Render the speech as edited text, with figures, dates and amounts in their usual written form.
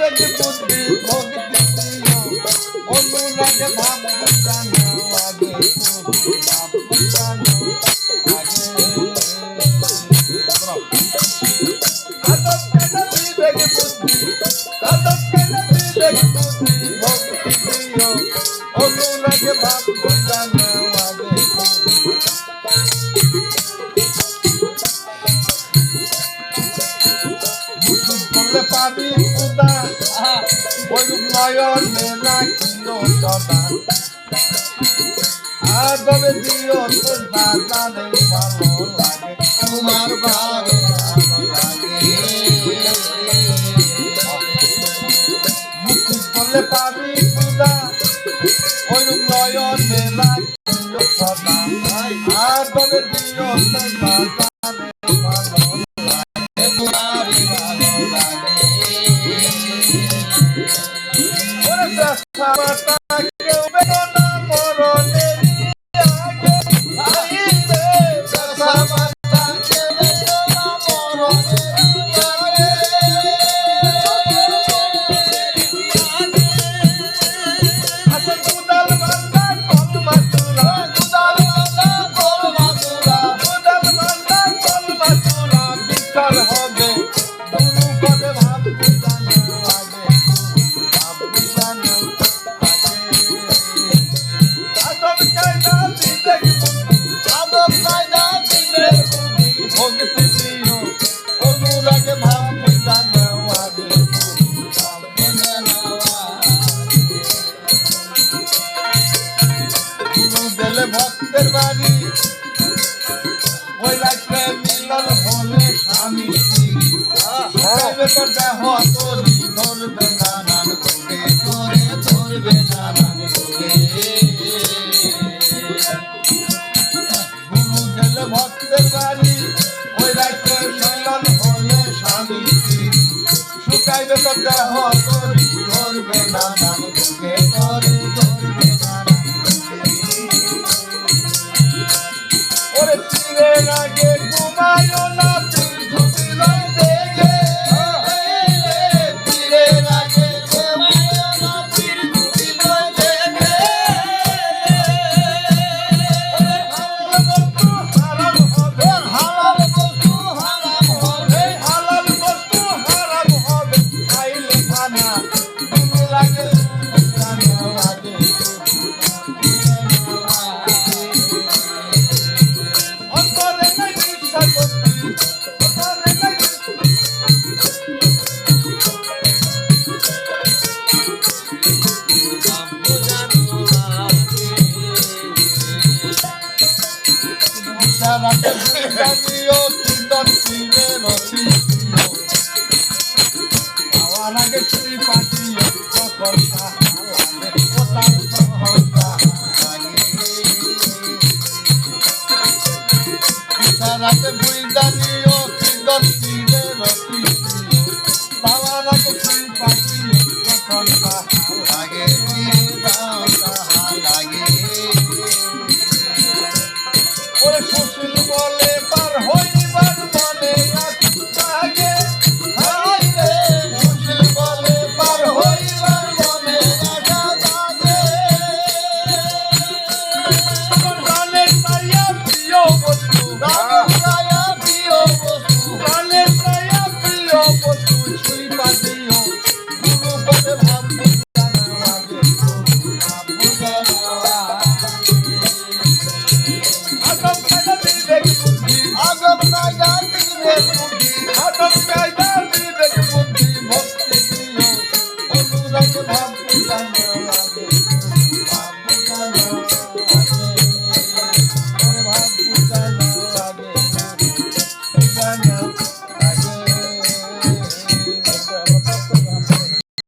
বুদ্ধি ভক্তি প্রিয় অনুরাগে ভাব জানো আগে ভাব জানো আগে আদত কেন বিবেক বুদ্ধি আদত কেন বিবেক বুদ্ধি ভক্তি প্রিয় অনুরাগে ভাব জানো আগে বললে পাবি উদা ওই নয়ন মেলা কিলো সদা আর তবে দিও তোর দাদারে ভালো লাগে তোমার ভালো লাগে মুক্তি বললে পাবি উদা ওই নয়ন মেলা কিলো সদা আর তবে দিও তোর দাদারে ভালো লাগে তোমার ভালো লাগে ওরে সাবাতা কেউ বেদনা মরণে আগে আইবে সাবাতা কেউ বেদনা মরণে আগে আচ্ছা দুদাল বান্দা কল মাতুরা দুদাল বান্দা কল মাতুরা দুদাল বান্দা কল মাতুরা বিচার হবে দুরু কবে ভাব জানো আগে ভাব জানো আদব কায়দা বিবেক বুদ্ধি আদব কায়দা বিবেক বুদ্ধি ভক্তি প্রিয় অনুরাগে ভাব জানো আগে ভাব জানো গুরু দিলে ভক্তের বাড়ি ওই রাখবে মিলন হলে স্বামী স্ত্রী তো দেহ তোরি ধরবে নানান করে তোরে ধরবে নানান করে গুরু গেলে ভক্তের বাড়ি ওই রাখবে মিলন হলে স্বামী স্ত্রী শুকাইবে তো দেহ তোরি ধরবে নানান করে তোরে ধরবে নানান ওরে তীরের আগে ঘুমায় না তুই ঢুকিলাই দেখে তীরের আগে ঘুমায় না তুই ঢুকিলাই দেখে হালাল বস্তু হারাম হবে হালাল বস্তু হারাম হবে খাইলে খানা দুটো লাগে জানো আগে অন্তরে নাই বিশ্বাস করতি অন্তরে নাই সারাতে জানিও কীর্তন শিবে রসি আমার আগে শ্রী পাঠিয়ে সকল লাগে ও তার সহজা লাগে সারাতে বুই জানিও কীর্তন শিবে রসি বাবার আগে শ্রী পাঠিয়ে সকল লাগে